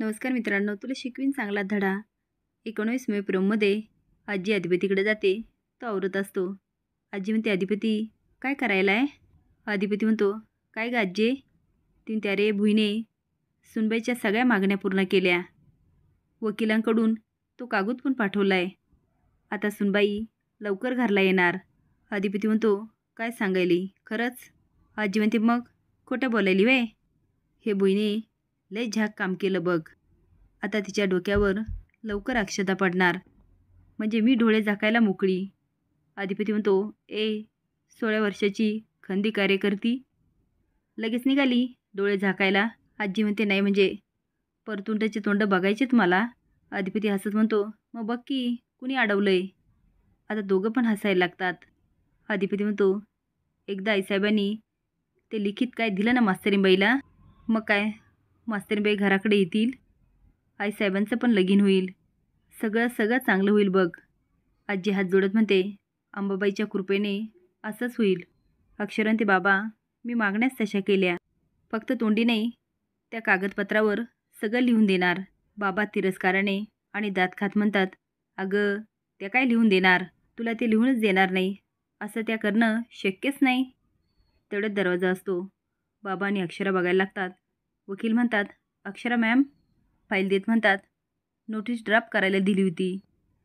नमस्कार मित्रांनो, तुला शिकवीन चांगला धडा. 19 मे प्रोममध्ये आजी अधिपतीकडे जाते. तो आवरत असतो. आजी म्हणते, अधिपती काय करायला आहे? अधिपती म्हणतो, काय ग आजी? ती म्हणते, अरे भुईने सुनबाईच्या सगळ्या मागण्या पूर्ण केल्या. वकिलांकडून तो कागद पण पाठवला आहे. आता सुनबाई लवकर घरला येणार. अधिपती म्हणतो, काय सांगायली खरंच? आजी म्हणते, मग खोटं बोलायली वे? हे भुईने लय झाक काम केलं बघ. आता तिच्या डोक्यावर लवकर अक्षता पडणार, म्हणजे मी डोळे झाकायला मोकळी. अधिपती म्हणतो, 16 वर्षाची खंदी कार्यकर्ती लगेच निघाली डोळे झाकायला. आजी म्हणते, नाही म्हणजे परतुंडाचे तोंड बघायचेत मला. अधिपती हसत म्हणतो, मग बघ की कुणी अडवलंय. आता दोघं पण हसायला लागतात. अधिपती म्हणतो, एकदा आईसाहेबांनी ते लिखित काय दिलं ना मास्तरीनबाईला, मग काय मास्तरीनबाई घराकडे येतील. आईसाहेबांचं पण लगीन होईल. सगळं सगळं चांगलं होईल बघ. आजी हात जोडत म्हणते, अंबाबाईच्या कृपेने असंच होईल. अक्षरां ते बाबा, मी मागण्यास तशा केल्या. फक्त तोंडी नाही, त्या कागदपत्रावर सगळं लिहून देणार. बाबा तिरस्काराने आणि दात खात म्हणतात, अगं त्या काय लिहून देणार? तुला ते लिहूनच देणार नाही. असं त्या करणं शक्यच नाही. तेवढ्यात दरवाजा असतो. बाबा आणि अक्षरा बघायला लागतात. वकील म्हणतात, अक्षरा मॅम. फाईल देत म्हणतात, नोटीस ड्राफ्ट करायला दिली होती,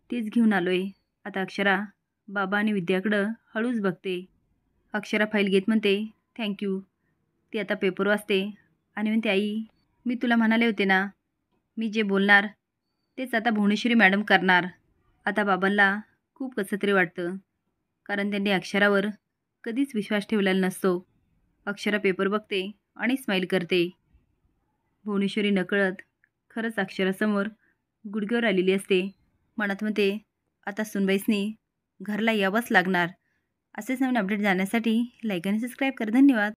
तीच घेऊन आलो आहे. आता अक्षरा बाबा आणि विद्याकडं हळूच बघते. अक्षरा फाईल घेत म्हणते, थँक्यू. ती आता पेपर वाचते आणि म्हणते, आई मी तुला म्हणाले होते ना, मी जे बोलणार तेच आता भुवनेश्वरी मॅडम करणार. आता बाबांना खूप कसं तरी वाटतं, कारण त्यांनी अक्षरावर कधीच विश्वास ठेवलेला नसतो. अक्षरा पेपर बघते आणि स्माईल करते. भुवनेश्वरी नकळत खरंच अक्षरासमोर गुडघ्यावर आलेली असते. मनात म्हणते, आता सुनबाईसनी घरला यावंच लागणार. असेच नवीन अपडेट जाण्यासाठी लाईक आणि सबस्क्राईब कर. धन्यवाद.